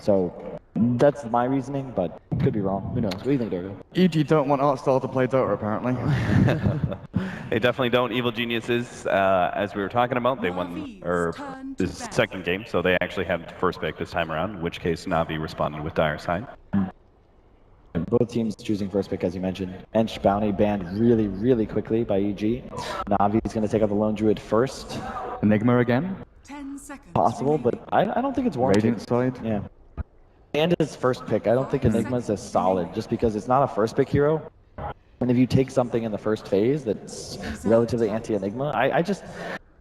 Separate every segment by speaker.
Speaker 1: So that's my reasoning, but could be wrong. Who knows? What do you think, Dorgo?
Speaker 2: EG don't want Artstar to play Dota, apparently.
Speaker 3: They definitely don't. Evil Geniuses, as we were talking about, they won this second game, so they actually have the first pick this time around, in which case Navi responded with Dire Side.
Speaker 1: Both teams choosing first pick, as you mentioned. ENG Bounty banned really, really quickly by EG. Navi's going to take out the Lone Druid first.
Speaker 2: Enigma again?
Speaker 4: 10 seconds.
Speaker 1: Possible, but I don't think it's warranted.
Speaker 2: Radiant side?
Speaker 1: Yeah. And his first pick, I don't think Enigma's as solid, just because it's not a first pick hero. And if you take something in the first phase that's relatively anti-Enigma, I just,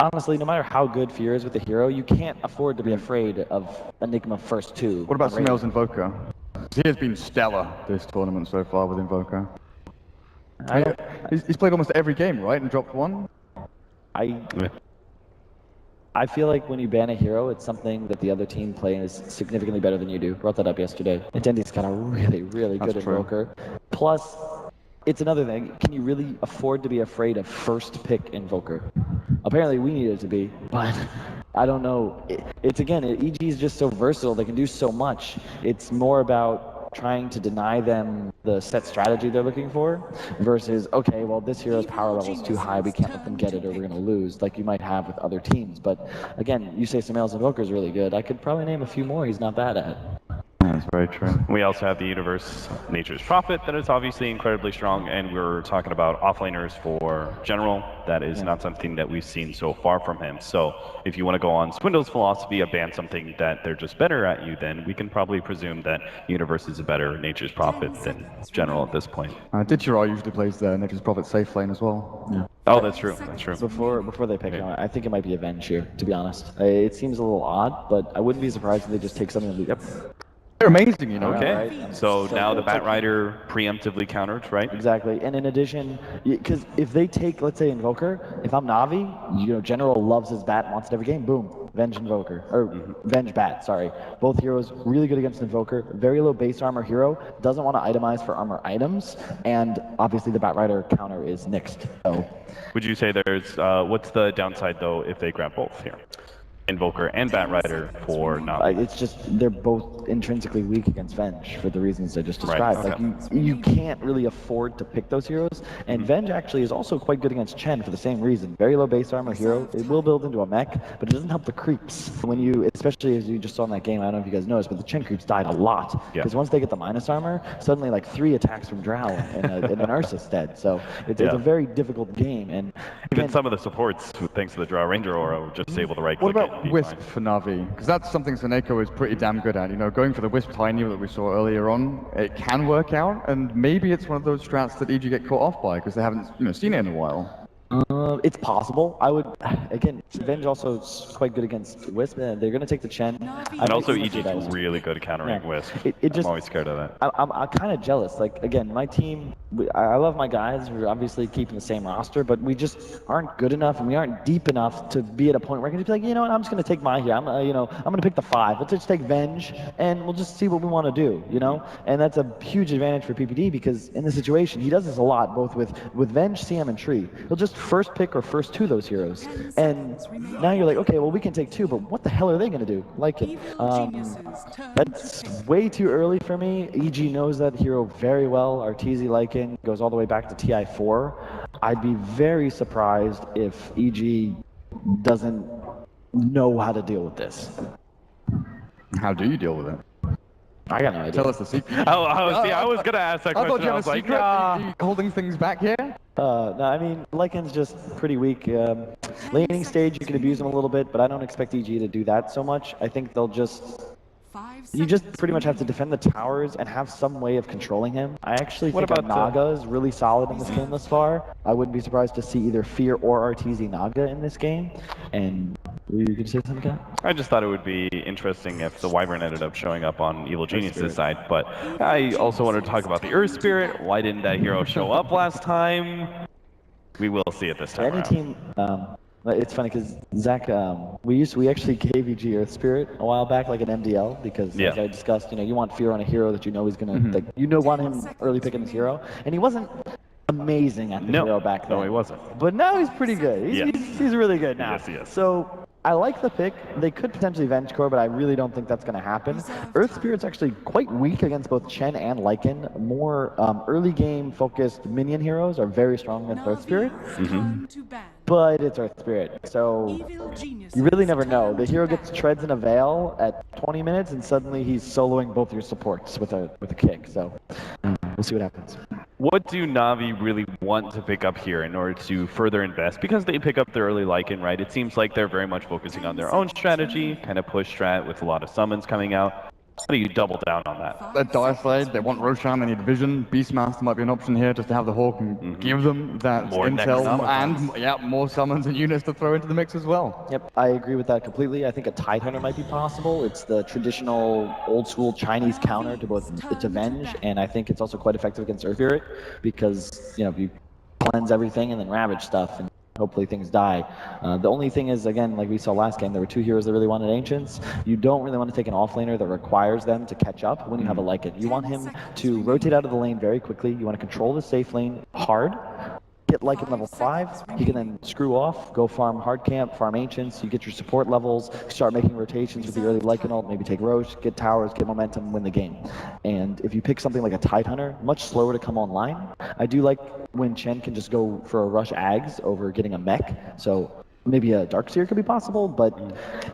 Speaker 1: honestly, no matter how good Fear is with the hero, you can't afford to be afraid of Enigma first two.
Speaker 2: What about Smells Invoker? He has been stellar this tournament so far with Invoker. He's played almost every game, right, and dropped one?
Speaker 1: I feel like when you ban a hero, it's something that the other team plays significantly better than you do. Brought that up yesterday. Intendi's kind of really, really good Invoker. Plus, it's another thing. Can you really afford to be afraid of first pick Invoker? Apparently, we need it to be, but I don't know. It's again, EG is just so versatile. They can do so much. It's more about trying to deny them the set strategy they're looking for versus, okay, well, this hero's power level is too high. We can't let them get it or we're going to lose, like you might have with other teams. But again, you say Smells Invoker is really good. I could probably name a few more he's not bad at.
Speaker 2: That's very true.
Speaker 3: We also have the Universe Nature's Prophet that is obviously incredibly strong, and we're talking about offlaners for general. That is not something that we've seen so far from him. So if you want to go on Swindle's philosophy of ban something that they're just better at you, then we can probably presume that Universe is a better Nature's Prophet than general at this point.
Speaker 2: Digirai usually plays the Nature's Prophet safe lane as well.
Speaker 1: Yeah.
Speaker 3: Oh, that's true. That's true.
Speaker 4: Before
Speaker 1: they pick him, I think it might be Avenge here, to be honest. It seems a little odd, but I wouldn't be surprised if they just take something and
Speaker 2: They're amazing, you know.
Speaker 3: Okay,
Speaker 1: right?
Speaker 3: so now the Bat Rider preemptively countered, right?
Speaker 1: Exactly, and in addition, because if they take, let's say, Invoker, if I'm Navi, you know, General loves his Bat, wants it every game, boom, Venge Invoker, or Venge Bat, sorry. Both heroes really good against Invoker, very low base armor hero, doesn't want to itemize for armor items, and obviously the Bat Rider counter is nixed. So,
Speaker 3: would you say there's, what's the downside though if they grab both here? Invoker and Bat Rider for Navi.
Speaker 1: It's just they're both intrinsically weak against Venge for the reasons I just described.
Speaker 3: Right, okay.
Speaker 1: Like you can't really afford to pick those heroes, and Venge actually is also quite good against Chen for the same reason. Very low base armor hero. It will build into a mech, but it doesn't help the creeps. When you, especially as you just saw in that game, I don't know if you guys noticed, but the Chen creeps died a lot because once they get the minus armor, suddenly like 3 attacks from Drow and an Ursa's dead. So it's a very difficult game, and
Speaker 3: even some of the supports, thanks to the Drow Ranger aura, were just able to right click.
Speaker 2: What about Wisp for Navi? Because that's something Seneko is pretty damn good at. You know, going for the Wisp Tiny that we saw earlier on, it can work out, and maybe it's one of those strats that EG get caught off by because they haven't, seen it in a while.
Speaker 1: It's possible. I would, again, Venge also is quite good against Wisp. They're going to take the Chen.
Speaker 3: And also EG is really good at countering Wisp. I'm always scared of that.
Speaker 1: I'm kind of jealous. Like, again, my team, I love my guys. We're obviously keeping the same roster, but we just aren't good enough and we aren't deep enough to be at a point where I can just be like, you know what, I'm just going to take my here. I'm going to pick the 5. Let's just take Venge and we'll just see what we want to do, And that's a huge advantage for PPD because in this situation, he does this a lot, both with Venge, CM, and Tree. He'll just first pick or first 2 those heroes, and now you're like, okay, well we can take 2, but what the hell are they going to do? Like it. That's way too early for me. EG knows that hero very well. Arteezy Lycan goes all the way back to TI4. I'd be very surprised if EG doesn't know how to deal with this.
Speaker 2: How do you deal with it?
Speaker 1: I got no idea.
Speaker 2: Tell us the secret.
Speaker 3: I was going to ask that question.
Speaker 2: I thought you had a secret. Are you holding things back here?
Speaker 1: No, I mean, Lycan's just pretty weak. Laning stage, you can abuse him a little bit, but I don't expect EG to do that so much. I think they'll just... You just pretty much have to defend the towers and have some way of controlling him. I actually think Naga is really solid in this game thus far. I wouldn't be surprised to see either Fear or Arteezy Naga in this game. And you could say something, Kat?
Speaker 3: I just thought it would be interesting if the Wyvern ended up showing up on Evil Genius's side, but I also wanted to talk about the Earth Spirit. Why didn't that hero show up last time? We will see it this time
Speaker 1: around. Team, it's funny because Zach, we actually gave EG Earth Spirit a while back, like an MDL, because as I discussed, you want Fear on a hero that you know he's gonna, want him early picking this hero, and he wasn't amazing at the hero back then.
Speaker 3: No, he wasn't.
Speaker 1: But now he's pretty good. He's really good now.
Speaker 3: Yes, he is.
Speaker 1: So I like the pick. They could potentially Venge Core, but I really don't think that's going to happen. Earth Spirit's actually quite weak against both Chen and Lycan. More early game focused minion heroes are very strong against Earth Spirit. But it's Earth Spirit, so you really never know. The hero gets treads in a veil at 20 minutes, and suddenly he's soloing both your supports with a kick. So we'll see what happens.
Speaker 3: What do Na'Vi really want to pick up here in order to further invest? Because they pick up their early Lycan, right? It seems like they're very much focusing on their own strategy, kind of push strat with a lot of summons coming out. How do you double down on that?
Speaker 2: They're Dire Slade, they want Roshan, they need Vision. Beastmaster might be an option here just to have the Hawk and give them that
Speaker 3: More
Speaker 2: intel and more summons and units to throw into the mix as well.
Speaker 1: Yep, I agree with that completely. I think a Tidehunter might be possible. It's the traditional old school Chinese counter to both to Venge, and I think it's also quite effective against Earth Spirit because, you know, you cleanse everything and then ravage stuff, and hopefully things die. The only thing is, again, like we saw last game, there were two heroes that really wanted Ancients. You don't really want to take an offlaner that requires them to catch up when you have a Lycan. You want him to rotate out of the lane very quickly. You want to control the safe lane hard. Get Lycan level 5, he can then screw off, go farm hard camp, farm Ancients, you get your support levels, start making rotations with the early Lycan ult, maybe take Roche, get towers, get momentum, win the game. And if you pick something like a Tidehunter, much slower to come online. I do like when Chen can just go for a rush Ags over getting a mech, so maybe a Darkseer could be possible, but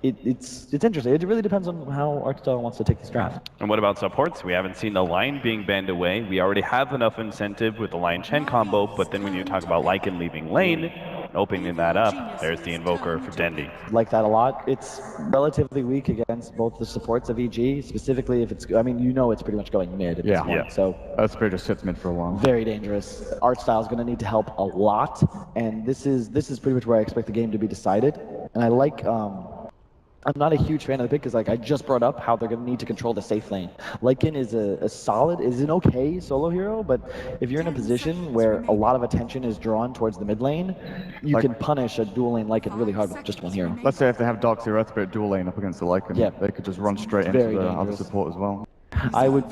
Speaker 1: it's interesting. It really depends on how Arcstyle wants to take this draft.
Speaker 3: And what about supports? We haven't seen the Lion being banned away. We already have enough incentive with the Lion-Chen combo, but then when you talk about Lycan leaving lane, opening that up, there's the Invoker for Dendi.
Speaker 1: Like that a lot. It's relatively weak against both the supports of EG, specifically if it's, I mean, you know it's pretty much going mid at this point, so.
Speaker 2: Earth Spirit just sits mid for a while.
Speaker 1: Very dangerous. Artstyle is going to need to help a lot, and this is pretty much where I expect the game to be decided. And I like, I'm not a huge fan of the pick because, like, I just brought up how they're going to need to control the safe lane. Lycan is an okay solo hero, but if you're in a position where a lot of attention is drawn towards the mid lane, you can punish a dual lane Lycan really hard with just one hero.
Speaker 2: Let's say if they have Darkseer Earth Spirit dual lane up against the Lycan, they could just run straight into the other support as well.
Speaker 1: I would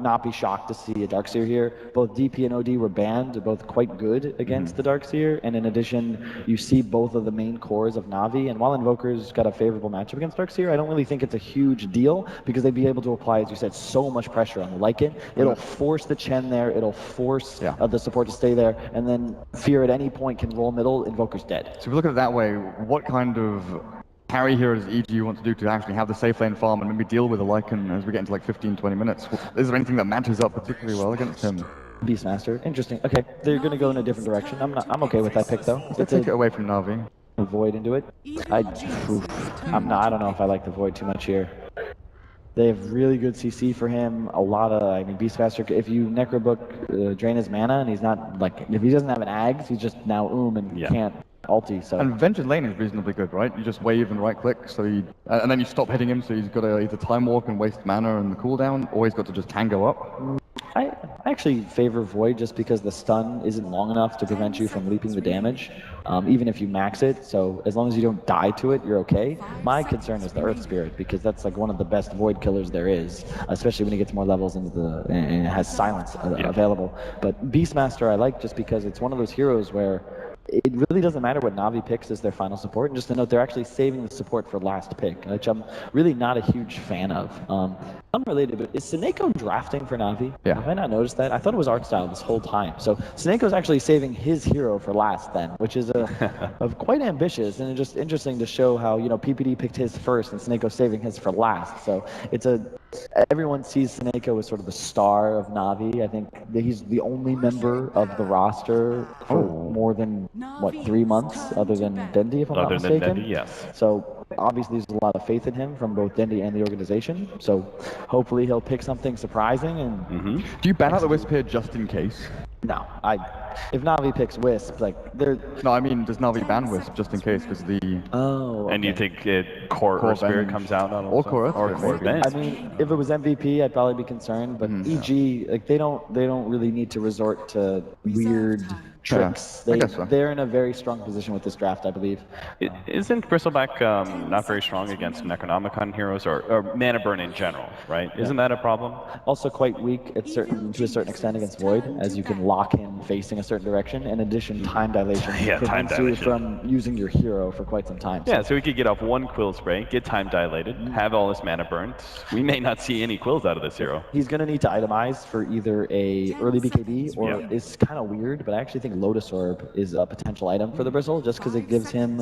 Speaker 1: not be shocked to see a Darkseer here. Both DP and OD were banned, both quite good against the Darkseer, and in addition, you see both of the main cores of Na'Vi, and while Invoker's got a favorable matchup against Darkseer, I don't really think it's a huge deal, because they'd be able to apply, as you said, so much pressure on the Lycan. It'll force the Chen there, it'll force the support to stay there, and then Fear at any point can roll middle, Invoker's dead.
Speaker 2: So if we look at it that way, what kind of carry here does EG want to do to actually have the safe lane farm and maybe deal with a Lycan as we get into like 15-20 minutes? Is there anything that matches up particularly well against him?
Speaker 1: Beastmaster, interesting. Okay, they're going to go in a different direction. I'm okay with that pick though.
Speaker 2: Let's take it away from Na'Vi.
Speaker 1: Void into it. I don't know if I like the Void too much here. They have really good CC for him. A lot of, I mean, Beastmaster, if you Necrobook drain his mana and he's not, like, if he doesn't have an Ags, he's just now and can't ulti, so.
Speaker 2: And Vengeance lane is reasonably good, right? You just wave and right click, so and then you stop hitting him, so he's got to either time walk and waste mana and the cooldown, or he's got to just tango up.
Speaker 1: I actually favor Void just because the stun isn't long enough to prevent you from leaping the damage, even if you max it. So as long as you don't die to it, you're okay. My concern is the Earth Spirit, because that's like one of the best Void killers there is, especially when he gets more levels into and it has silence available. But Beastmaster I like just because it's one of those heroes where it really doesn't matter what Na'Vi picks as their final support. And just to note, they're actually saving the support for last pick, which I'm really not a huge fan of. Unrelated, but is Seneko drafting for Na'Vi?
Speaker 2: Yeah.
Speaker 1: Have I not noticed that? I thought it was Arcstyle this whole time. So Seneko's actually saving his hero for last then, which is quite ambitious, and just interesting to show how, you know, PPD picked his first and Seneko's saving his for last. So it's everyone sees Seneko as sort of the star of Na'Vi. I think that he's the only member of the roster for more than, what, 3 months, other than Dendi, if I'm not mistaken.
Speaker 3: Other than Dendi, yes.
Speaker 1: So obviously there's a lot of faith in him from both Dendi and the organization. So hopefully he'll pick something surprising. And
Speaker 2: do you ban out the Wisp here just in case?
Speaker 1: No, if Na'Vi picks Wisp, like they're.
Speaker 2: No, I mean, does Na'Vi ban Wisp just in case? Because the.
Speaker 1: Oh. Okay.
Speaker 3: And you think Core Earth Spirit comes out on
Speaker 2: or Core Earth Spirit, maybe.
Speaker 1: I mean, if it was MVP, I'd probably be concerned. But EG, like they don't really need to resort to weird tricks.
Speaker 2: I guess so.
Speaker 1: They're in a very strong position with this draft, I believe.
Speaker 3: Isn't Bristleback not very strong against Necronomicon heroes or mana burn in general, right? Isn't that a problem?
Speaker 1: Also quite weak to a certain extent against Void, as you can lock him facing a certain direction. In addition, time dilation prevents you from using your hero for quite some time.
Speaker 3: Yeah, so we could get off one Quill Spray, get time dilated, have all this mana burnt. We may not see any Quills out of this hero.
Speaker 1: He's going to need to itemize for either a early BKB or it's kind of weird, but I actually think Lotus Orb is a potential item for the Bristle just because it gives him,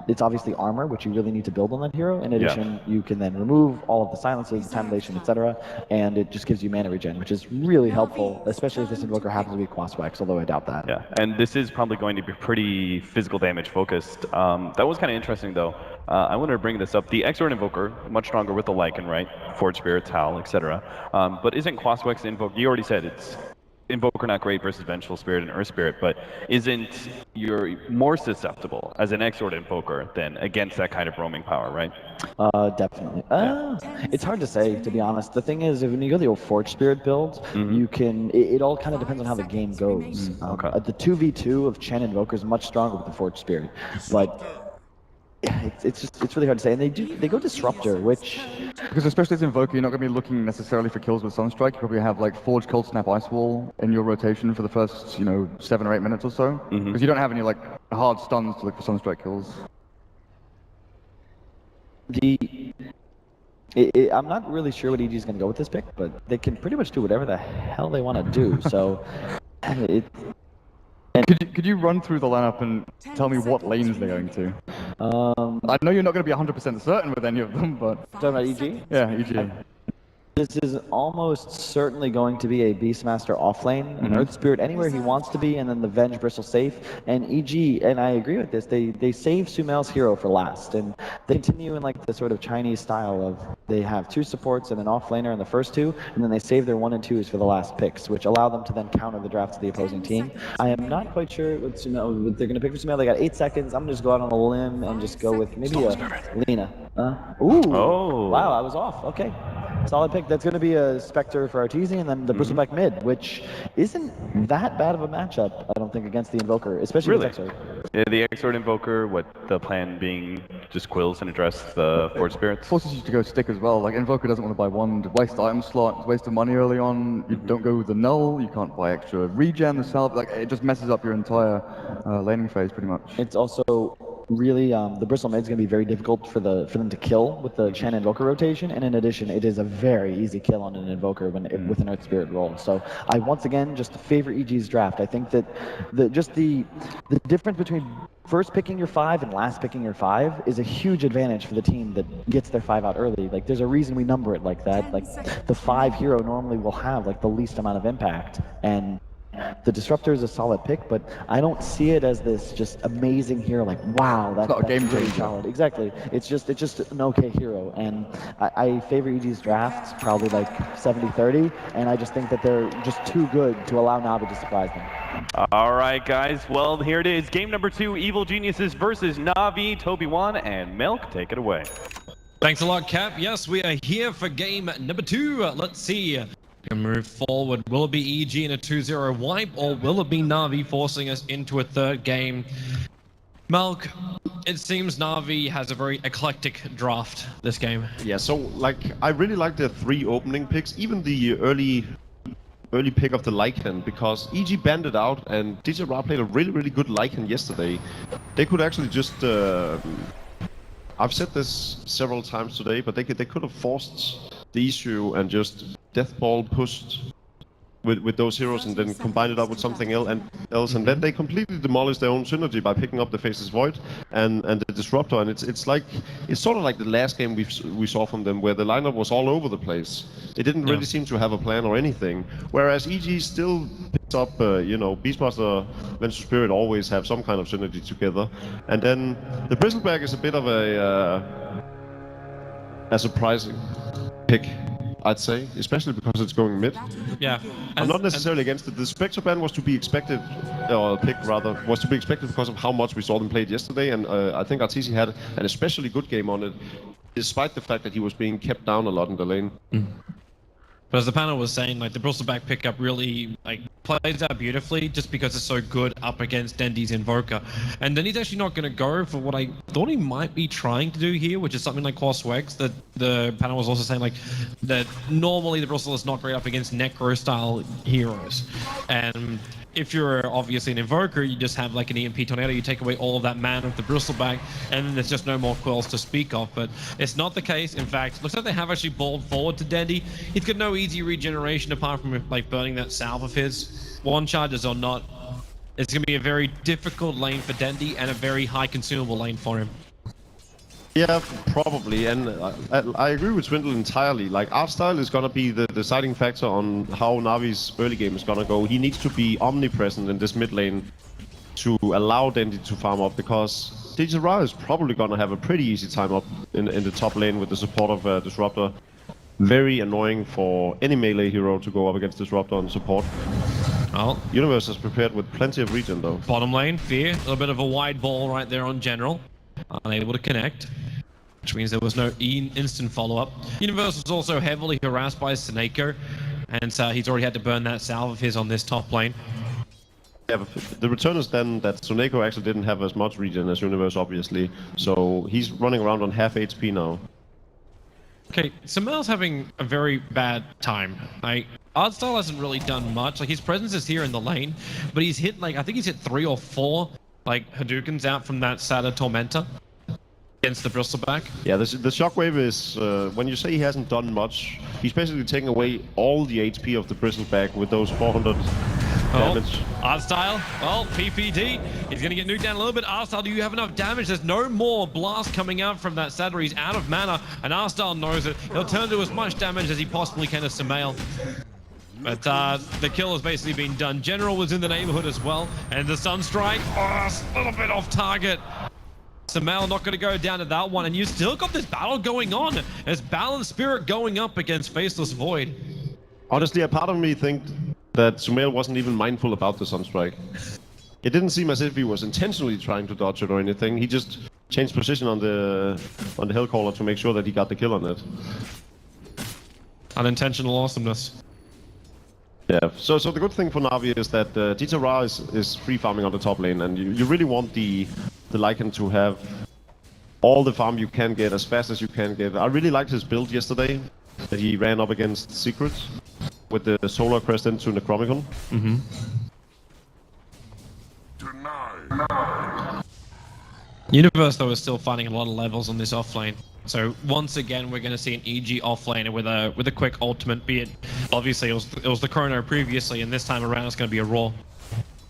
Speaker 1: it's obviously armor, which you really need to build on that hero. In addition, you can then remove all of the silences, time dilation, etc., and it just gives you mana regen, which is really helpful, especially if this Invoker happens to be Quaswax, although I doubt that.
Speaker 3: Yeah, and this is probably going to be pretty physical damage focused. That was kind of interesting though. I wanted to bring this up. The Exort Invoker, much stronger with the Lycan, right? Forge Spirit, Howl, etc. But isn't Quaswax Invoker, you already said it's Invoker not great versus Vengeful Spirit and Earth Spirit, but isn't you're more susceptible as an Exort Invoker than against that kind of roaming power, right?
Speaker 1: Definitely. It's hard to say, to be honest. The thing is, when you go the old Forge Spirit build, you can. It all kind of depends on how the game goes. The 2v2 of Chen Invoker is much stronger with the Forge Spirit, but it's really hard to say. And they go Disruptor, which
Speaker 2: because especially as Invoker, you're not going to be looking necessarily for kills with Sunstrike. You probably have like Forge, Cold Snap, Ice Wall in your rotation for the first 7 or 8 minutes or so, because you don't have any like hard stuns to look for Sunstrike kills.
Speaker 1: I'm not really sure what EG is going to go with this pick, but they can pretty much do whatever the hell they want to do. So
Speaker 2: Could you run through the lineup and tell me what lanes they're going to? I know you're not going to be 100% certain with any of them, but...
Speaker 1: Talking about EG?
Speaker 2: Yeah, EG.
Speaker 1: This is almost certainly going to be a Beastmaster offlane, an Earth Spirit anywhere he wants to be, and then the Venge Bristle safe. And EG, and I agree with this, they save Sumail's hero for last, and they continue in like the sort of Chinese style of they have 2 supports and an offlaner in the first 2, and then they save their 1 and 2s for the last picks, which allow them to then counter the draft of the opposing team. I am not quite sure what Sumail, they're going to pick for Sumail. They got 8 seconds. I'm going to just go out on a limb and just go with maybe a Lina. Ooh! Oh! Wow, I was off. Okay. Solid pick. That's going to be a Spectre for Arteezy, and then the Bristleback mid, which isn't that bad of a matchup, I don't think, against the Invoker, especially with Exort.
Speaker 3: Yeah, the Exort Invoker, what the plan being just Quills and address the Forge Spirits?
Speaker 2: Forces you to go stick as well. Like, Invoker doesn't want to buy 1 waste item slot, waste of money early on. You don't go with the null, you can't buy extra regen, the salve. Like, it just messes up your entire laning phase pretty much.
Speaker 1: It's also really, the Bristle mid is going to be very difficult for them to kill with the Chen Invoker rotation, and in addition, it is a very easy kill on an Invoker with an Earth Spirit roll. So I once again just favor EG's draft. I think that the difference between first picking your 5 and last picking your 5 is a huge advantage for the team that gets their 5 out early. Like, there's a reason we number it like that. Like, the 5 hero normally will have like the least amount of impact, and the Disruptor is a solid pick, but I don't see it as this just amazing hero. Like, wow, that's
Speaker 2: not a game
Speaker 1: really
Speaker 2: changer.
Speaker 1: solid. Exactly. It's just an okay hero, and I favor EG's drafts probably like 70-30, and I just think that they're just too good to allow Navi to surprise them.
Speaker 3: All right, guys. Well, here it is. Game number 2, Evil Geniuses versus Navi. Toby 1 and Milk, take it away.
Speaker 4: Thanks a lot, Cap. Yes, we are here for game number 2. Let's see. Can move forward. Will it be EG in a 2-0 wipe, or will it be Navi forcing us into a 3rd game? Malk, it seems Navi has a very eclectic draft this game.
Speaker 5: Yeah, so like I really like the 3 opening picks, even the early pick of the Lycan, because EG banded out and DJ Ra played a really good Lycan yesterday. They could actually just I've said this several times today, but they could have forced the issue and just Deathball pushed with those heroes and then combined it up with something else, and then they completely demolished their own synergy by picking up the Faceless Void and the Disruptor, and it's sort of like the last game we saw from them, where the lineup was all over the place. They didn't really seem to have a plan or anything, whereas EG still picks up, Beastmaster, Vengeful Spirit always have some kind of synergy together, and then the Bristleback is a bit of a surprising pick, I'd say, especially because it's going mid.
Speaker 4: Yeah.
Speaker 5: I'm not necessarily against it. The Spectre ban was to be expected, or pick rather, was to be expected because of how much we saw them played yesterday, and I think Arteezy had an especially good game on it, despite the fact that he was being kept down a lot in the lane.
Speaker 4: But as the panel was saying, like the bristleback pickup really like plays out beautifully just because it's so good up against Dendy's Invoker. And then he's actually not going to go for what I thought he might be trying to do here, which is something like Cross Wex. That the panel was also saying like that normally the bristle is not great up against Necro style heroes. And if you're obviously an Invoker, you just have like an EMP Tornado, you take away all of that mana with the bristleback, and then there's just no more quells to speak of. But it's not the case. In fact, looks like they have actually balled forward to Dendy. He's got no easy regeneration apart from like burning that salve of his. One charges or not, it's going to be a very difficult lane for Dendy and a very high consumable lane for him.
Speaker 5: Yeah, probably, and I agree with Swindle entirely. Like, art style is gonna be the deciding factor on how Navi's early game is gonna go. He needs to be omnipresent in this mid lane to allow Dendy to farm up, because Dota is probably gonna have a pretty easy time up in the top lane with the support of Disruptor. Very annoying for any melee hero to go up against Disruptor and support.
Speaker 4: Oh,
Speaker 5: Universe is prepared with plenty of regen though.
Speaker 4: bottom lane, Fear, a little bit of a wide ball right there on General. Unable to connect, which means there was no instant follow-up. Universe was also heavily harassed by Seneko, and so he's already had to burn that salve of his on this top lane.
Speaker 5: Yeah, but the return is then that Suneko actually didn't have as much regen as Universe, obviously, so he's running around on half HP now.
Speaker 4: Okay, Samel's having a very bad time. Like, Artstyle hasn't really done much. Like, his presence is here in the lane, but he's hit, like, I think he's hit 3 or 4, like, Hadoukens out from that Sada Tormentor against the bristleback.
Speaker 5: Yeah, the shockwave is, when you say he hasn't done much, he's basically taking away all the HP of the bristleback with those 400 damage.
Speaker 4: Artstyle, well, PPD, he's gonna get nuked down a little bit. Artstyle, do you have enough damage? There's no more blast coming out from that Sada. He's out of mana, and Artstyle knows it. He'll turn to as much damage as he possibly can to Samel. But the kill has basically been done. General was in the neighborhood as well, and the Sunstrike, a little bit off target. Samel not going to go down to that one, and you still got this battle going on. There's Balanced Spirit going up against Faceless Void.
Speaker 5: Honestly, a part of me think that Sumail wasn't even mindful about the Sunstrike. It didn't seem as if he was intentionally trying to dodge it or anything. He just changed position on the Hellcaller to make sure that he got the kill on it.
Speaker 4: Unintentional awesomeness.
Speaker 5: Yeah, so the good thing for Navi is that Dita Ra is free farming on the top lane, and you really want the Lycan to have all the farm you can get as fast as you can get. I really liked his build yesterday, that he ran up against Secrets with the Solar Crest into Necromicon.
Speaker 4: Mm-hmm. Universe, though, is still finding a lot of levels on this offlane. So once again, we're going to see an EG offlaner with a quick ultimate. Be it obviously it was the Chrono previously, and this time around it's going to be a Raw.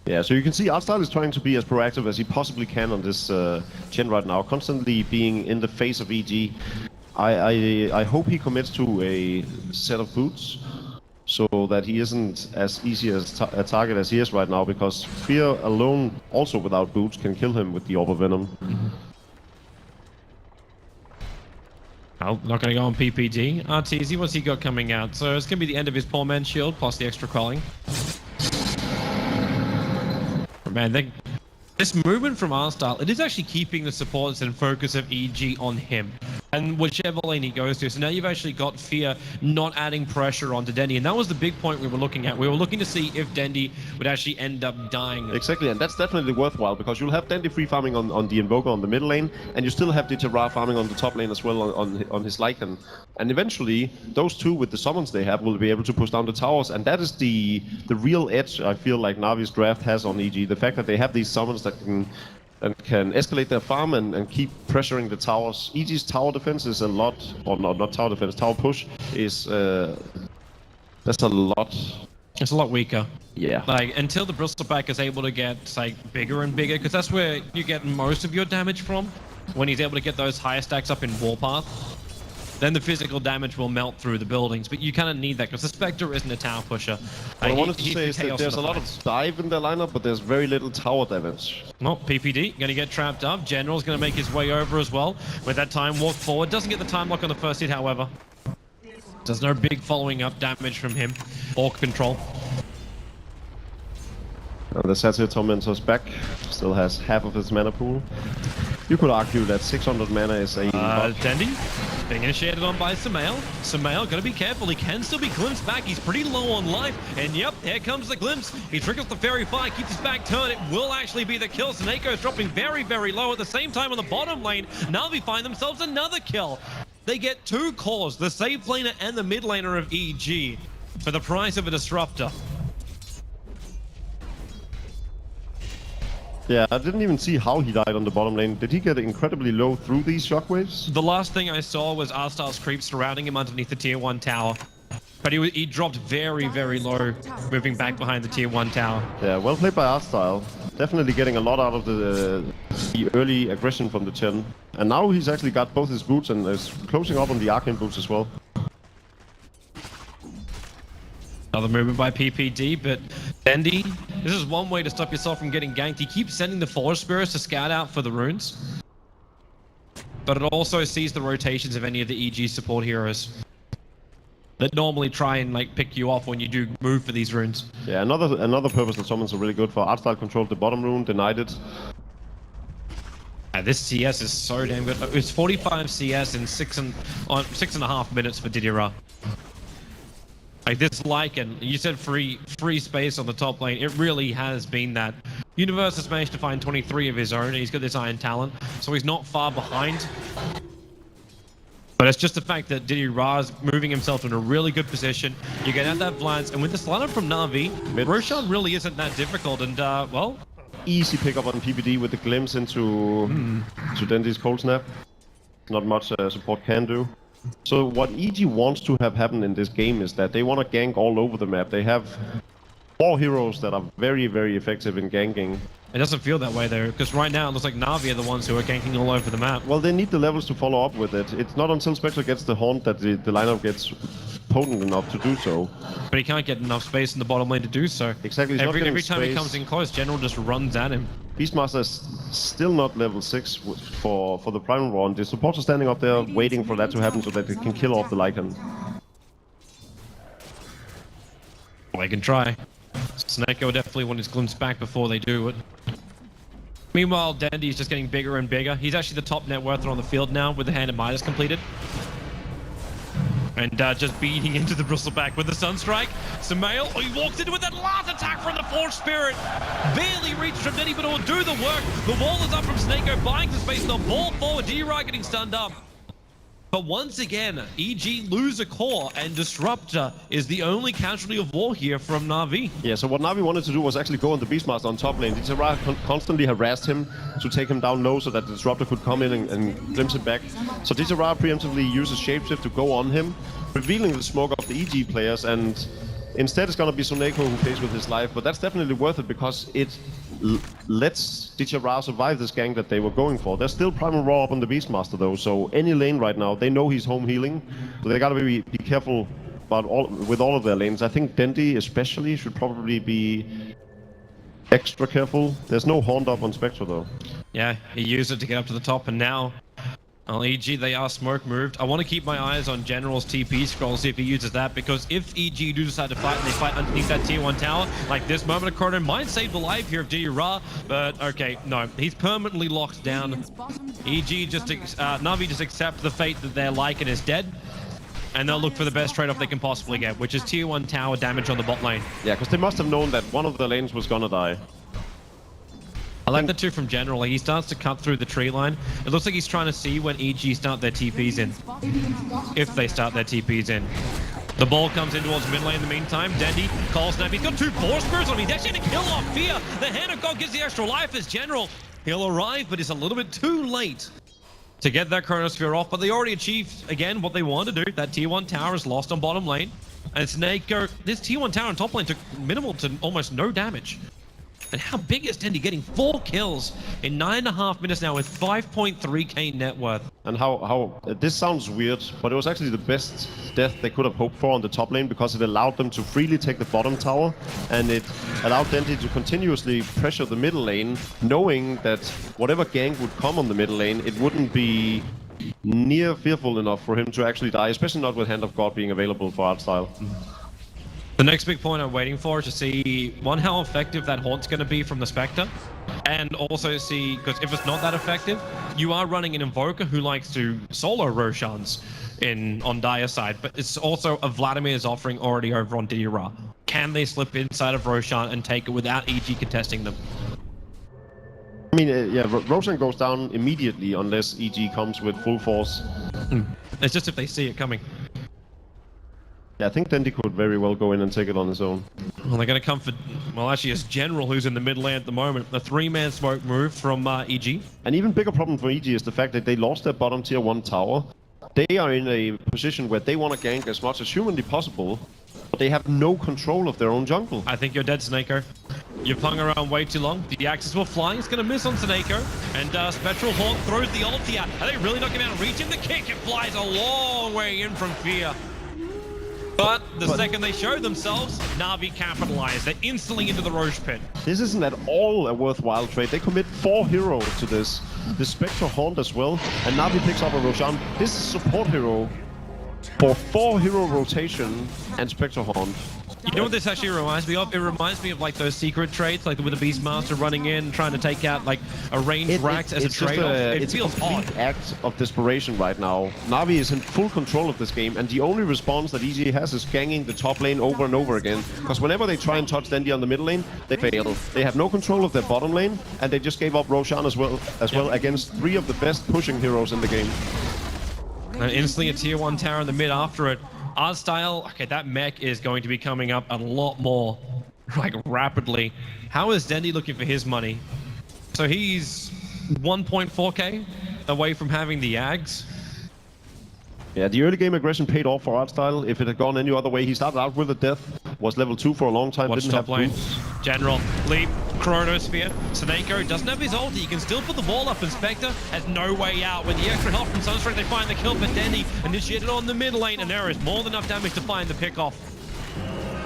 Speaker 5: Yeah, so you can see Artstyle is trying to be as proactive as he possibly can on this gen right now, constantly being in the face of EG. I hope he commits to a set of boots, so that he isn't as easy as a target as he is right now, because Fear alone, also without boots, can kill him with the Orb of Venom.
Speaker 4: Mm-hmm. Oh, not going to go on PPD. Arteezy, what's he got coming out? So it's going to be the end of his Poor Man's Shield, plus the extra quelling. Man, this movement from Artstyle, it is actually keeping the supports and focus of EG on him, and whichever lane he goes to. So now you've actually got Fear not adding pressure onto Dendy, and that was the big point we were looking at. We were looking to see if Dendy would actually end up dying.
Speaker 5: Exactly, and that's definitely worthwhile, because you'll have Dendy free farming on the Invoker on the middle lane, and you still have Dita Ra farming on the top lane as well on his Lycan. And eventually, those two with the summons they have will be able to push down the towers, and that is the real edge I feel like Navi's draft has on EG. The fact that they have these summons that can escalate their farm and keep pressuring the towers. EG's tower defense is a lot, or not tower defense, tower push is that's a lot.
Speaker 4: It's a lot weaker.
Speaker 5: Yeah.
Speaker 4: Like, until the bristleback is able to get, like, bigger and bigger, because that's where you get most of your damage from, when he's able to get those higher stacks up in Warpath. Then the physical damage will melt through the buildings, but you kind of need that, because the Spectre isn't a tower pusher.
Speaker 5: What I wanted to say is that there's a lot of dive in their lineup, but there's very little tower damage.
Speaker 4: Well, PPD going to get trapped up. General's going to make his way over as well. With that time walk forward. Doesn't get the time lock on the first hit, however. There's no big following up damage from him or control.
Speaker 5: The Satyr Tormentor's back. Still has half of his mana pool. You could argue that 600 mana is a...
Speaker 4: Dendy? Being initiated on by Samael. Samael, gotta be careful. He can still be glimpsed back. He's pretty low on life. And yep, here comes the glimpse. He triggers the fairy fire, keeps his back turned. It will actually be the kill. Snako is dropping very, very low. At the same time on the bottom lane, Na'Vi find themselves another kill. They get 2 cores, the safe laner and the mid laner of EG, for the price of a disruptor.
Speaker 5: Yeah, I didn't even see how he died on the bottom lane. Did he get incredibly low through these shockwaves?
Speaker 4: The last thing I saw was Arstar's creep surrounding him underneath the tier 1 tower. But he dropped very, very low, moving back behind the tier 1 tower.
Speaker 5: Yeah, well played by Arstyle. Definitely getting a lot out of the early aggression from the 10. And now he's actually got both his boots and is closing up on the Arcane boots as well.
Speaker 4: Another movement by PPD, but Dendi, this is one way to stop yourself from getting ganked. He keeps sending the Forest Spirits to scout out for the runes. But it also sees the rotations of any of the EG support heroes that normally try and like pick you off when you do move for these runes.
Speaker 5: Yeah, another purpose that summons are really good for. Artstyle controlled the bottom rune, denied it.
Speaker 4: This CS is so damn good. It's 45 CS in 6.5 minutes for Didira. Like this Lycan, you said free space on the top lane. It really has been that. Universe has managed to find 23 of his own, and he's got this Iron Talent, so he's not far behind. But it's just the fact that Didira is moving himself in a really good position. You get out that Vlans, and with this lineup from Na'Vi, Roshan really isn't that difficult, and well...
Speaker 5: Easy pickup on PPD with the glimpse into Dendi's Cold Snap. Not much support can do. So what EG wants to have happen in this game is that they want to gank all over the map. They have 4 heroes that are very, very effective in ganking.
Speaker 4: It doesn't feel that way though, because right now it looks like Na'Vi are the ones who are ganking all over the map.
Speaker 5: Well, they need the levels to follow up with it. It's not until Spectre gets the Haunt that the lineup gets potent enough to do so.
Speaker 4: But he can't get enough space in the bottom lane to do so.
Speaker 5: Exactly.
Speaker 4: Every time he comes in close, General just runs at him.
Speaker 5: Beastmaster is still not level 6 for the Primal War, and the supports are standing up there waiting for that to happen so that they can kill off the Lycan.
Speaker 4: Well, they can try. Snako definitely want his glimpse back before they do it. Meanwhile, Dendi is just getting bigger and bigger. He's actually the top net worth on the field now with the Hand of Midas completed. And just beating into the bristleback with the Sunstrike. Samael, he walks in with that last attack from the Force Spirit. Barely reached from Dendi, but it will do the work. The wall is up from Snako, buying some space. The ball forward, Didira getting stunned up. But once again, EG lose a core, and Disruptor is the only casualty of war here from Na'Vi.
Speaker 5: Yeah, so what Na'Vi wanted to do was actually go on the Beastmaster on top lane. Didira constantly harassed him to take him down low so that the Disruptor could come in and glimpse him back. So Didira preemptively uses Shapeshift to go on him, revealing the smoke of the EG players, and instead it's gonna be Soneko who plays with his life, but that's definitely worth it because it lets Didira survive this gank that they were going for. There's still Primal Raw up on the Beastmaster though, so any lane right now, they know he's home healing, so they gotta be careful about with all of their lanes. I think Dendi especially should probably be extra careful. There's no Haunt up on Spectre though.
Speaker 4: Yeah, he used it to get up to the top, and now on EG, they are smoke moved. I want to keep my eyes on General's TP scroll, see if he uses that, because if EG do decide to fight and they fight underneath that tier 1 tower, like this moment of Chrono might save the life here of Didira, but okay, no, he's permanently locked down. EG just, Na'Vi just accept the fate that their Lycan is dead, and they'll look for the best trade-off they can possibly get, which is tier 1 tower damage on the bot lane.
Speaker 5: Yeah, because they must have known that one of the lanes was gonna die.
Speaker 4: I like the 2 from General. Like, he starts to cut through the tree line. It looks like he's trying to see when EG start their TPs in. If they start their TPs in. The ball comes in towards mid lane in the meantime. Dendi, Cold Snap. He's got 2 Force Spirits on him. He's actually going to kill off Fear. The Hand of God gives the extra life as General. He'll arrive, but it's a little bit too late to get that Chronosphere off. But they already achieved, again, what they wanted to do. That tier 1 tower is lost on bottom lane. And Snake, this tier 1 tower on top lane took minimal to almost no damage. And how big is Dendi getting 4 kills in 9.5 minutes now with 5.3k net worth?
Speaker 5: And how this sounds weird, but it was actually the best death they could have hoped for on the top lane because it allowed them to freely take the bottom tower, and it allowed Dendi to continuously pressure the middle lane, knowing that whatever gank would come on the middle lane, it wouldn't be near fearful enough for him to actually die, especially not with Hand of God being available for Artstyle.
Speaker 4: The next big point I'm waiting for is to see, one, how effective that Haunt's going to be from the Spectre, and also see, because if it's not that effective, you are running an Invoker who likes to solo Roshans on Dire side, but it's also a Vladimir's offering already over on Dira. Can they slip inside of Roshan and take it without EG contesting them?
Speaker 5: I mean, yeah, Roshan goes down immediately unless EG comes with full force.
Speaker 4: It's just if they see it coming.
Speaker 5: Yeah, I think Dendi could very well go in and take it on his own.
Speaker 4: Well, they're going to come for... Well, actually, it's General who's in the mid lane at the moment. A 3-man smoke move from EG.
Speaker 5: An even bigger problem for EG is the fact that they lost their bottom tier 1 tower. They are in a position where they want to gank as much as humanly possible, but they have no control of their own jungle.
Speaker 4: I think you're dead, Snako. You've hung around way too long. The axes will fly. It's going to miss on Snako. And Spectral Hawk throws the ulti out. Are they really not going to reach him? The kick, it flies a long way in from Fear. But the second they show themselves, Na'Vi capitalize. They're instantly into the Roche pit.
Speaker 5: This isn't at all a worthwhile trade. They commit 4 heroes to this. The Spectre Haunt as well. And Na'Vi picks up a Roshan. This is support hero for 4 hero rotation and Spectre Haunt.
Speaker 4: You know what this actually reminds me of? It reminds me of like those secret trades, like with the Beastmaster running in, trying to take out like a ranged Rax as a trade-off. It feels odd.
Speaker 5: It's a complete act of desperation right now. Na'Vi is in full control of this game, and the only response that EG has is ganging the top lane over and over again. Because whenever they try and touch Dendi on the middle lane, they fail. They have no control of their bottom lane, and they just gave up Roshan as well against 3 of the best pushing heroes in the game.
Speaker 4: And instantly a tier 1 tower in the mid after it. Art style, okay, that mech is going to be coming up a lot more, like, rapidly. How is Dendi looking for his money? So he's 1.4k away from having the Ags.
Speaker 5: Yeah, the early game aggression paid off for Artstyle. If it had gone any other way, he started out with a death, was level 2 for a long time,
Speaker 4: Watch
Speaker 5: didn't
Speaker 4: top
Speaker 5: have
Speaker 4: lane.
Speaker 5: boots.
Speaker 4: General, leap, Chronosphere. Snako doesn't have his ulti. He can still put the ball up, and Spectre has no way out. With the extra help from Sunstrike, they find the kill for Dendi, initiated on the mid lane, and there is more than enough damage to find the pick-off.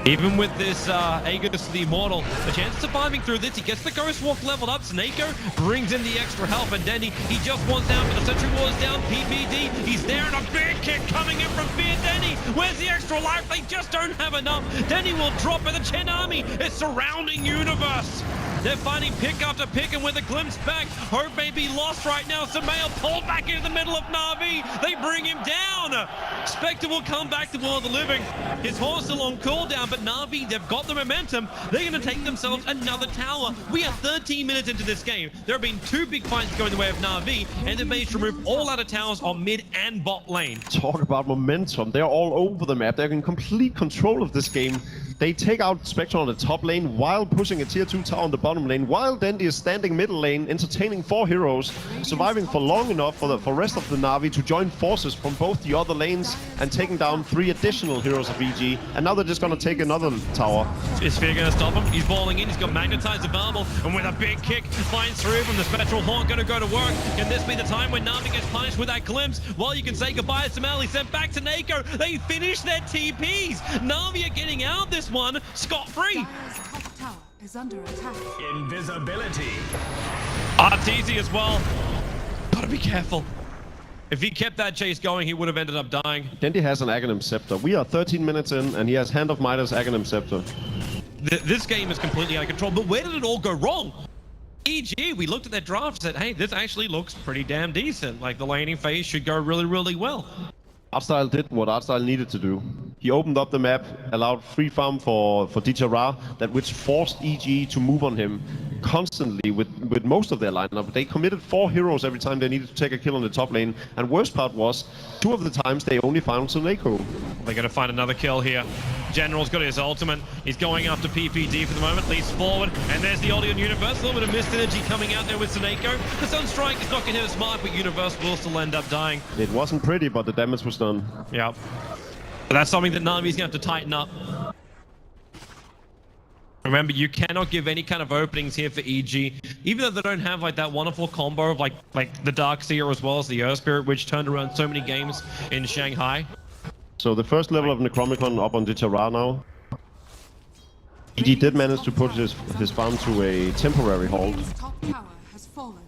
Speaker 4: Even with this Aegis the Immortal, the chance of surviving through this, he gets the Ghost Walk leveled up. Snako brings in the extra help, and Dendi, he just wants down, but the Sentry Ward's down. PPD, he's there, and a big kick coming in from Fear. Dendi, where's the extra life? They just don't have enough. Dendi will drop, but the Chen army is surrounding Universe. They're finding pick after pick, and with a glimpse back, hope may be lost right now. Samael pulled back into the middle of Na'Vi. They bring him down. Spectre will come back to World of the Living. His horse still on cooldown, but Na'Vi, they've got the momentum. They're going to take themselves another tower. We are 13 minutes into this game. There have been 2 big fights going the way of Na'Vi, and they've managed to remove all out of towers on mid and bot lane.
Speaker 5: Talk about momentum. They're all over the map. They're in complete control of this game. They take out Spectre on the top lane while pushing a tier 2 tower on the bottom lane, while Dendi is standing middle lane, entertaining 4 heroes, surviving for long enough for the rest of the Na'Vi to join forces from both the other lanes and taking down 3 additional heroes of EG. And now they're just going to take another tower.
Speaker 4: Is Fear going to stop him? He's balling in, he's got Magnetize available, and with a big kick, finds through from the Spectral Haunt, going to go to work. Can this be the time when Na'Vi gets punished with that glimpse? Well, you can say goodbye to Samael. He's sent back to Nako. They finish their TPs. Na'Vi are getting out this one scot-free.
Speaker 6: Dire's top tower is under attack.
Speaker 7: Invisibility.
Speaker 4: Arteezy as well. Gotta be careful. If he kept that chase going, he would have ended up dying.
Speaker 5: Dendi has an Aghanim Scepter. We are 13 minutes in, and he has Hand of Midas Aghanim Scepter.
Speaker 4: This game is completely out of control, but where did it all go wrong? EG, we looked at their draft and said, hey, this actually looks pretty damn decent. Like, the laning phase should go really, really well.
Speaker 5: Artstyle did what Artstyle needed to do. He opened up the map, allowed free farm for Ditra, which forced EG to move on him constantly with most of their lineup. They committed 4 heroes every time they needed to take a kill on the top lane. And worst part was, 2 of the times they only found Suneko.
Speaker 4: They're going to find another kill here. General's got his ultimate. He's going after PPD for the moment, leads forward, and there's the ulti on Universe. A little bit of missed energy coming out there with Suneko. The Sunstrike is not going to hit us smart, but Universe will still end up dying.
Speaker 5: It wasn't pretty, but the damage was done.
Speaker 4: Yeah. But that's something that Na'Vi's going to have to tighten up. Remember, you cannot give any kind of openings here for EG, even though they don't have like that wonderful combo of like the Darkseer as well as the Earth Spirit, which turned around so many games in Shanghai.
Speaker 5: So the first level of Necromicon up on Ditra now. EG did manage to put his farm to a temporary halt.
Speaker 6: Dire's top tower has fallen.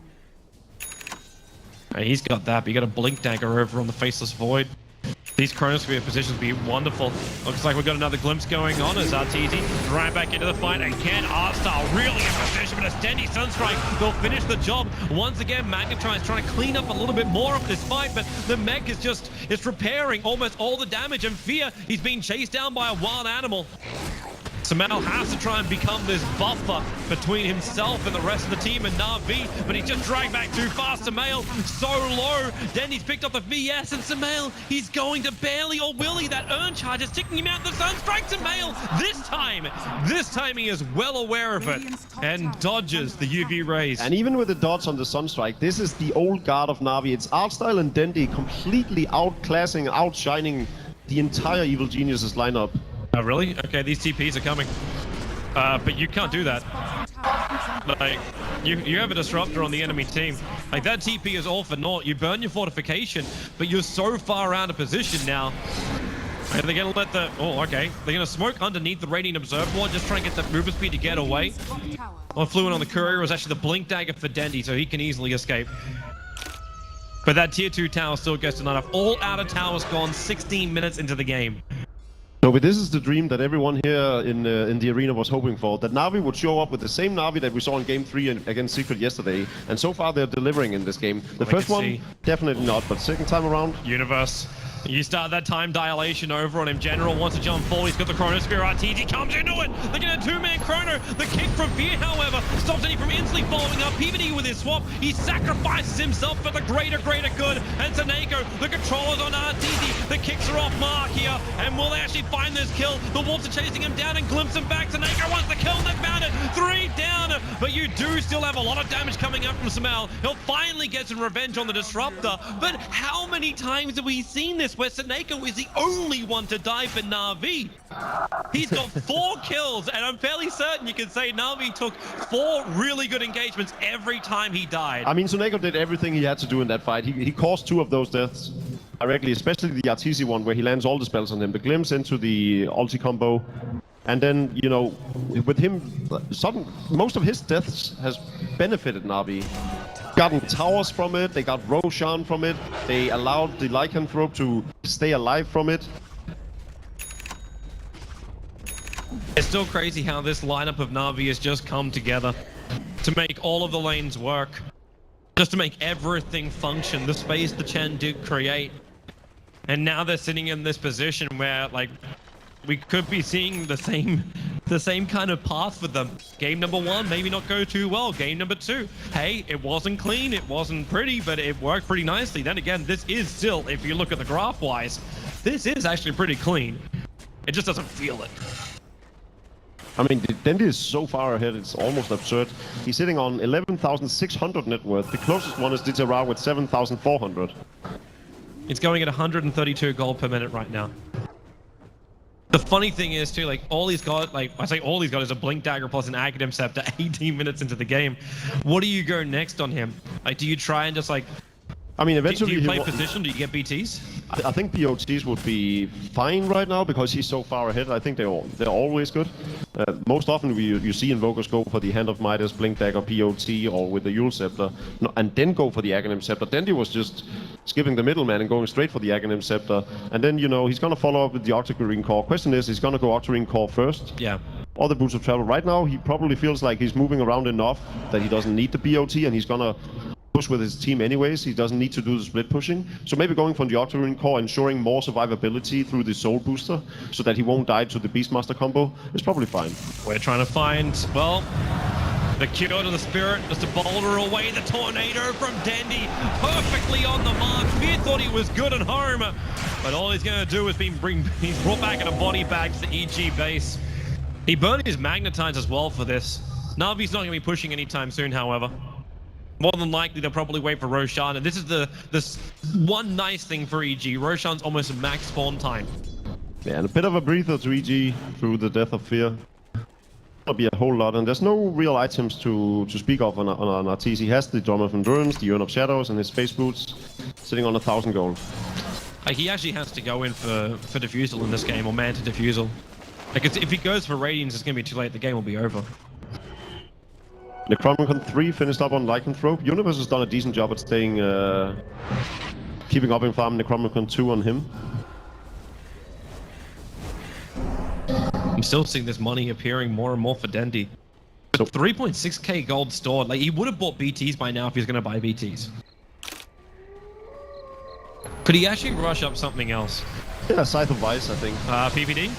Speaker 4: And he's got that, but you got a Blink Dagger over on the Faceless Void. These Chronosphere positions would be wonderful. Looks like we've got another glimpse going on as RTZ right back into the fight. And can Arstar really in position? But a steady Sunstrike will finish the job. Once again, Magnetron is trying to clean up a little bit more of this fight, but the mech is just, it's repairing almost all the damage. And Fear, he's being chased down by a wild animal. Sumail has to try and become this buffer between himself and the rest of the team and Na'Vi, but he's just dragged back too fast. Sumail so low. Dendy's picked up the VS, and Sumail, he's going to barely, or will he? That Urn Charge is ticking him out. The Sunstrike Sumail this time he is well aware of it and dodges the UV rays.
Speaker 5: And even with the dodge on the Sunstrike, this is the old guard of Na'Vi. It's Artstyle and Dendy completely outclassing, outshining the entire Evil Geniuses lineup.
Speaker 4: Oh, really? Okay, these TPs are coming. But you can't do that. Like, you have a disruptor on the enemy team. Like, that TP is all for naught. You burn your fortification, but you're so far out of position now. And they're gonna let the... Oh, okay. They're gonna smoke underneath the Radiant Observer, just trying to get that movement speed to get away. What flew in on the Courier was actually the Blink Dagger for Dendy, so he can easily escape. But that tier 2 tower still gets to 9 off. All outer towers gone 16 minutes into the game.
Speaker 5: No, but this is the dream that everyone here in the arena was hoping for. That Na'Vi would show up with the same Na'Vi that we saw in Game 3 against Secret yesterday. And so far they're delivering in this game. The first one, definitely not, but second time around...
Speaker 4: Universe. You start that time dilation over on him. General wants to jump forward. He's got the Chronosphere. RTG comes into it. They get a two-man Chrono. The kick from Fear, however, stops any from instantly following up. PvD with his swap. He sacrifices himself for the greater good. And Taneko, the controllers on RTZ. The kicks are off mark here. And will they actually find this kill? The Wolves are chasing him down and glimpse him back. Taneko wants the kill. They found it. 3 down. But you do still have a lot of damage coming up from Sumail. He'll finally get some revenge on the Disruptor. But how many times have we seen this where Seneko is the only one to die for Na'Vi? He's got 4 kills, and I'm fairly certain you can say Na'Vi took 4 really good engagements every time he died.
Speaker 5: I mean, Seneko did everything he had to do in that fight. He caused 2 of those deaths directly, especially the Arteezy one where he lands all the spells on him. The glimpse into the ulti combo. And then, you know, with him, most of his deaths has benefited Na'Vi. Gotten towers from it, they got Roshan from it, they allowed the Lycanthrope to stay alive from it.
Speaker 4: It's still crazy how this lineup of Na'Vi has just come together to make all of the lanes work. Just to make everything function, the space the Chen did create. And now they're sitting in this position where, like, we could be seeing the same kind of path for them. Game number 1, maybe not go too well. Game number 2, hey, it wasn't clean, it wasn't pretty, but it worked pretty nicely. Then again, this is still, if you look at the graph-wise, this is actually pretty clean. It just doesn't feel it.
Speaker 5: I mean, Dendy is so far ahead, it's almost absurd. He's sitting on 11,600 net worth. The closest one is Ditera with 7,400.
Speaker 4: It's going at 132 gold per minute right now. The funny thing is too, like, all he's got, like, I say all he's got is a Blink Dagger plus an Aghanim Scepter 18 minutes into the game. What do you go next on him? Like, do you try and just, like...
Speaker 5: I mean, eventually...
Speaker 4: Do you play position? Do you get BTs?
Speaker 5: I think BOTs would be fine right now because he's so far ahead. I think they're always good. Most often you see Invokers go for the Hand of Midas, Blink Dagger, POT, or with the Yule Scepter, and then go for the Aghanim Scepter. Dendy was just skipping the middleman and going straight for the Aghanim Scepter. And then, you know, he's going to follow up with the Octarine Core. Question is, he's going to go Octarine Core first?
Speaker 4: Yeah.
Speaker 5: Or the Boots of Travel. Right now, he probably feels like he's moving around enough that he doesn't need the BOT, and he's going to push with his team anyways. He doesn't need to do the split pushing. So maybe going from the Octarine Core, ensuring more survivability through the Soul Booster, so that he won't die to the Beastmaster combo, is probably fine.
Speaker 4: We're trying to find, well, the cure to the spirit, just to boulder away the tornado from Dendy. Perfectly on the mark. Fear thought he was good at home, but all he's going to do is he's brought back in a body bag to the EG base. He burned his Magnetize as well for this. Na'Vi's not going to be pushing anytime soon, however. More than likely, they'll probably wait for Roshan, and this is the one nice thing for EG. Roshan's almost max spawn time.
Speaker 5: Yeah, and a bit of a breather to EG through the death of Fear. That'll be a whole lot, and there's no real items to speak of on Arteezy. He has the Drum of Endurance, the Urn of Shadows, and his Space Boots, sitting on 1,000 gold.
Speaker 4: Like, he actually has to go in for Diffusal in this game, or Manta Diffusal. Like, if he goes for Radiance, it's going to be too late. The game will be over.
Speaker 5: Necronomicon 3 finished up on Lycanthrope. Universe has done a decent job at staying, keeping up in farm. Necronomicon 2 on him.
Speaker 4: I'm still seeing this money appearing more and more for Dendy. But 3.6k gold stored. Like, he would have bought BTs by now if he was going to buy BTs. Could he actually rush up something else?
Speaker 5: Yeah, Scythe of Vice, I think.
Speaker 4: PPD?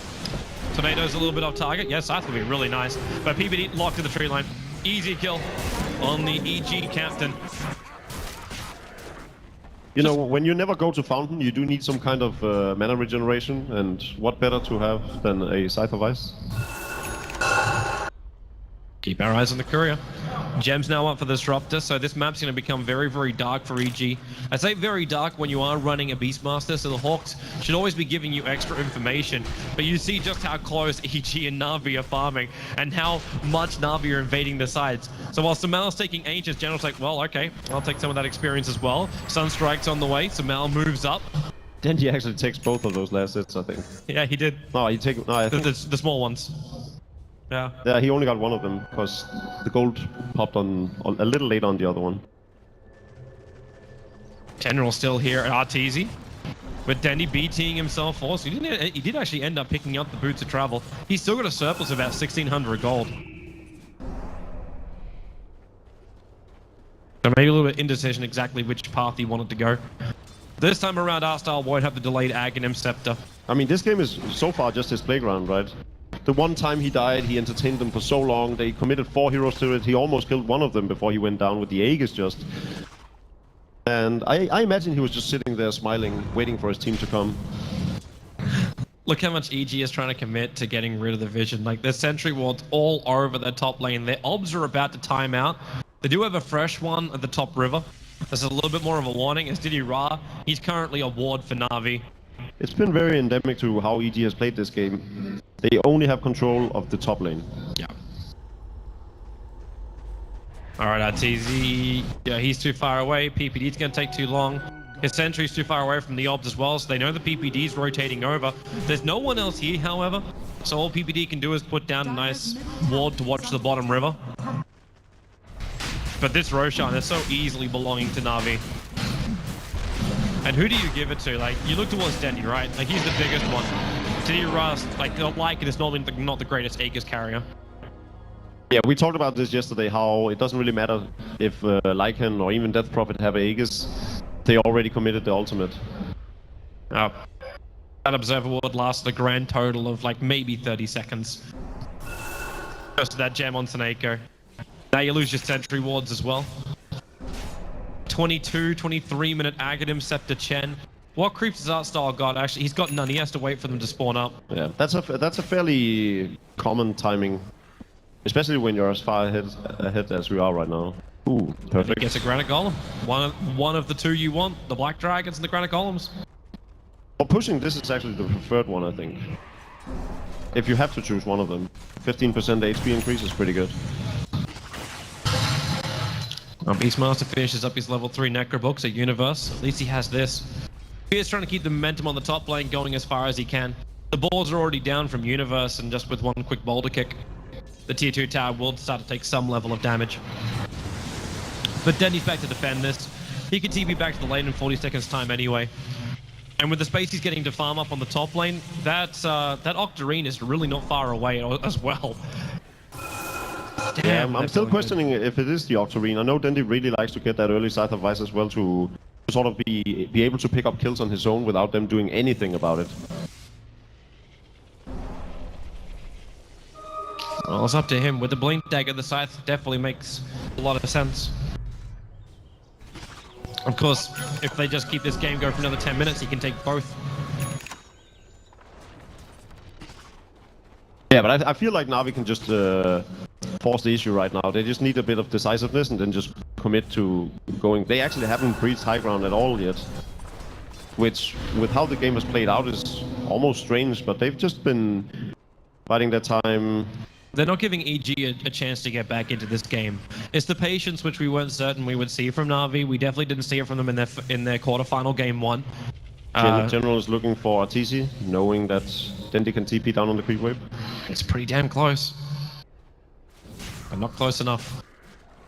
Speaker 4: Tomato's a little bit off target. Yes, Scythe would be really nice. But PPD locked to the tree line. Easy kill on the EG captain.
Speaker 5: You know, when you never go to Fountain, you do need some kind of mana regeneration, and what better to have than a Scythe of Ice?
Speaker 4: Keep our eyes on the courier. Gem's now up for the Disruptor, so this map's going to become very, very dark for EG. I say very dark when you are running a Beastmaster, so the Hawks should always be giving you extra information. But you see just how close EG and Na'Vi are farming, and how much Na'Vi are invading the sides. So while Samal's taking Ancients, General's like, well, okay, I'll take some of that experience as well. Sunstrike's on the way, Samal moves up.
Speaker 5: Dendy actually takes both of those last hits, I think.
Speaker 4: Yeah, he did.
Speaker 5: No, he take. No, I think.
Speaker 4: The small ones. Yeah.
Speaker 5: Yeah, he only got one of them because the gold popped on a little late on the other one.
Speaker 4: General still here at Arteezy, with Dendy BTing himself also. He did actually end up picking up the Boots of Travel. He's still got a surplus of about 1,600 gold. So maybe a little bit indecision exactly which path he wanted to go. This time around, Arstyle won't have the delayed Aghanim Scepter.
Speaker 5: I mean, this game is so far just his playground, right? The one time he died, he entertained them for so long. They committed 4 heroes to it. He almost killed one of them before he went down with the Aegis just. And I imagine he was just sitting there smiling, waiting for his team to come.
Speaker 4: Look how much EG is trying to commit to getting rid of the vision. Like, there's sentry wards all over their top lane. Their obs are about to time out. They do have a fresh one at the top river. There's a little bit more of a warning. As Diddy Ra, he's currently a ward for Na'Vi.
Speaker 5: It's been very endemic to how EG has played this game. They only have control of the top lane.
Speaker 4: Yeah. Alright, Arteezy. Yeah, he's too far away. PPD's gonna take too long. His sentry's too far away from the obs as well, so they know the PPD's rotating over. There's no one else here, however, so all PPD can do is put down a nice ward to watch the bottom river. But this Roshan is so easily belonging to Na'Vi. And who do you give it to? Like, you look towards Dendy, right? Like, he's the biggest one. Diddy Rust, like it is not the greatest Aegis carrier.
Speaker 5: Yeah, we talked about this yesterday, how it doesn't really matter if Lycan or even Death Prophet have Aegis. They already committed the ultimate.
Speaker 4: Oh. That Observer would last a grand total of like maybe 30 seconds. Just that gem on Seneko. Now you lose your sentry wards as well. 22, 23 minute Aghanim Scepter Chen. What creeps has Artstyle got? Actually, he's got none. He has to wait for them to spawn up.
Speaker 5: Yeah, that's a fairly common timing, especially when you're as far ahead as we are right now. Ooh, perfect.
Speaker 4: He gets a Granite Golem. One of the two you want, the Black Dragons and the Granite Golems.
Speaker 5: For pushing, this is actually the preferred one, I think. If you have to choose one of them. 15% HP increase is pretty good.
Speaker 4: Beastmaster finishes up his level 3 Necrobooks at Universe. At least he has this. He is trying to keep the momentum on the top lane going as far as he can. The balls are already down from Universe, and just with one quick boulder kick, the tier 2 tower will start to take some level of damage. But Dendy's back to defend this. He can TP back to the lane in 40 seconds time anyway. And with the space he's getting to farm up on the top lane, that Octarine is really not far away as well. Damn,
Speaker 5: I'm still questioning if it is the Octarine. I know Dendy really likes to get that early Scythe of Vice as well to sort of be able to pick up kills on his own without them doing anything about it.
Speaker 4: Well, it's up to him. With the Blink Dagger, the Scythe definitely makes a lot of sense. Of course, if they just keep this game going for another 10 minutes, he can take both.
Speaker 5: Yeah, but I feel like Na'Vi can just force the issue right now. They just need a bit of decisiveness and then just commit to going. They actually haven't breached high ground at all yet. Which, with how the game has played out, is almost strange, but they've just been fighting their time.
Speaker 4: They're not giving EG a chance to get back into this game. It's the patience which we weren't certain we would see from Na'Vi. We definitely didn't see it from them in their quarterfinal game 1.
Speaker 5: General is looking for Arteezy, knowing that Dendy can TP down on the creep wave.
Speaker 4: It's pretty damn close. But not close enough.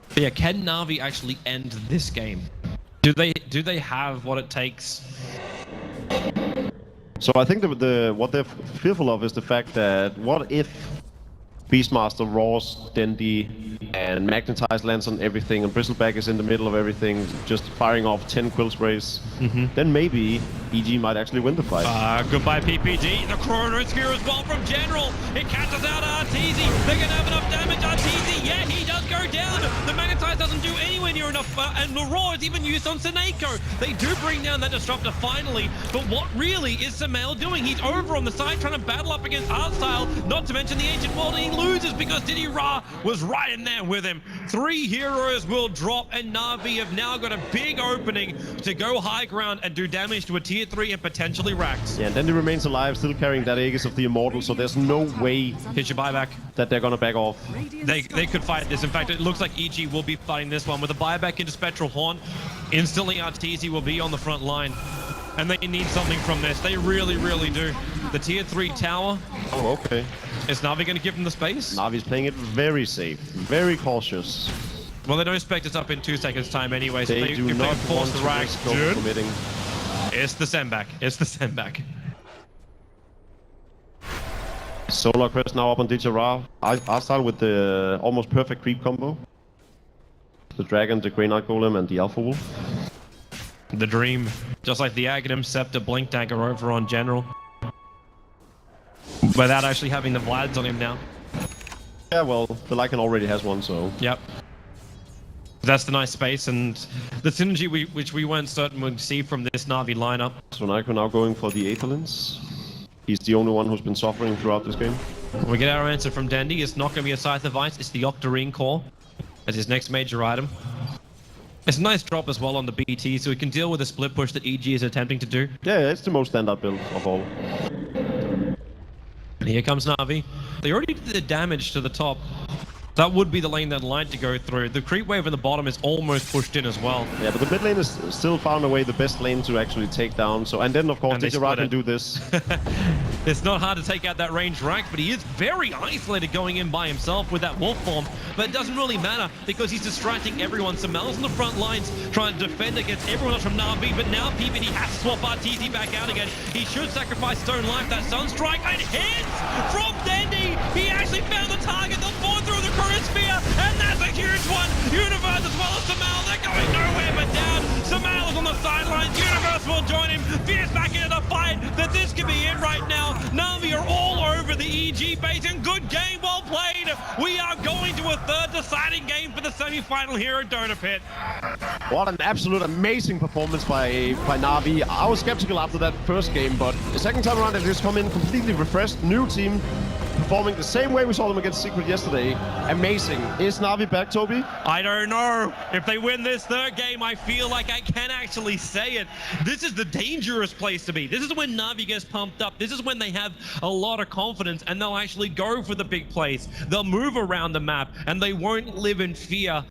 Speaker 4: But yeah, can Na'Vi actually end this game? Do they have what it takes
Speaker 5: So I think what they're fearful of is the fact that what if Beastmaster, Ross, Dendy, and Magnetize lands on everything, and Bristleback is in the middle of everything, just firing off 10 quill sprays, then maybe EG might actually win the fight.
Speaker 4: Goodbye PPG. The Chrono Spear as well from General. It catches out Arteezy. They're going to have enough damage. Arteezy, yeah, he does go down. The Magnetize doesn't do anywhere near enough. And the Raw is even used on Seneko. They do bring down that Disruptor finally. But what really is Samael doing? He's over on the side trying to battle up against Artstyle. Not to mention the Ancient World, and he loses because Diddy Ra was right in there with him. 3 heroes will drop, and Na'Vi have now got a big opening to go high ground and do damage to a tier 3 and potentially Rax.
Speaker 5: Yeah, and then he remains alive, still carrying that Aegis of the Immortal, so there's no way
Speaker 4: Here's your buyback.
Speaker 5: that they're gonna back off.
Speaker 4: They could fight this. In fact, it looks like EG will be fighting this one with a buyback into Spectral Horn. Instantly, Arteezy will be on the front line. And they need something from this. They really, really do. The tier 3 tower.
Speaker 5: Oh, okay.
Speaker 4: Is Na'Vi going to give them the space?
Speaker 5: Navi's playing it very safe, very cautious.
Speaker 4: Well, they don't expect us up in 2 seconds time anyway. So
Speaker 5: They do
Speaker 4: if
Speaker 5: not
Speaker 4: they force
Speaker 5: want
Speaker 4: the
Speaker 5: to
Speaker 4: Rax,
Speaker 5: risk overcommitting.
Speaker 4: it's the send back. It's the send back.
Speaker 5: Solar Crest now up on Dijara. I started with the almost perfect creep combo. The Dragon, the Grey Knight Golem, and the Alpha Wolf.
Speaker 4: The dream. Just like the Aghanim Scepter Blink Dagger over on General. Without actually having the Vlads on him now.
Speaker 5: Yeah, well, the Lycan already has one, so...
Speaker 4: Yep. That's the nice space, and the synergy which we weren't certain we'd see from this Na'Vi lineup.
Speaker 5: So Nyko now going for the Aetherlins. He's the only one who's been suffering throughout this game.
Speaker 4: We get our answer from Dendy. It's not going to be a Scythe of Ice, it's the Octarine Core as his next major item. It's a nice drop as well on the BT, so we can deal with the split push that EG is attempting to do.
Speaker 5: Yeah, it's the most standard build of all.
Speaker 4: And here comes Na'Vi. They already did the damage to the top. That would be the lane they'd like to go through. The creep wave in the bottom is almost pushed in as well.
Speaker 5: Yeah, but the mid lane is still found away the best lane to actually take down. So, and then of course Dijara can do this.
Speaker 4: It's not hard to take out that range Rax, but he is very isolated going in by himself with that wolf form. But it doesn't really matter because he's distracting everyone. Samael's on the front lines trying to defend against everyone else from Na'Vi, but now PPD has to swap RTZ back out again. He should sacrifice his own life. That Sunstrike and hits from Dendy. He actually found the target. They'll fall through the current sphere, and that's a huge one. Universe as well as Samael. They're going nowhere but down. Samael is on the sidelines. Universe will join him. Fierce back into the fight. That this could be it right now. Na'Vi are all over the EG base, and good game, well played. We are going to a third deciding game for the semi-final here at Dota Pit.
Speaker 5: What an absolute amazing performance by Na'Vi. I was skeptical after that first game, but the second time around they just come in completely refreshed, new team, performing the same way we saw them against Secret yesterday. Amazing. Is Na'Vi back, Toby?
Speaker 4: I don't know. If they win this third game, I feel like I can actually say it. This is the dangerous place to be. This is when Na'Vi gets pumped up. This is when they have a lot of confidence and they'll actually go for the big plays. They'll move around the map and they won't live in fear.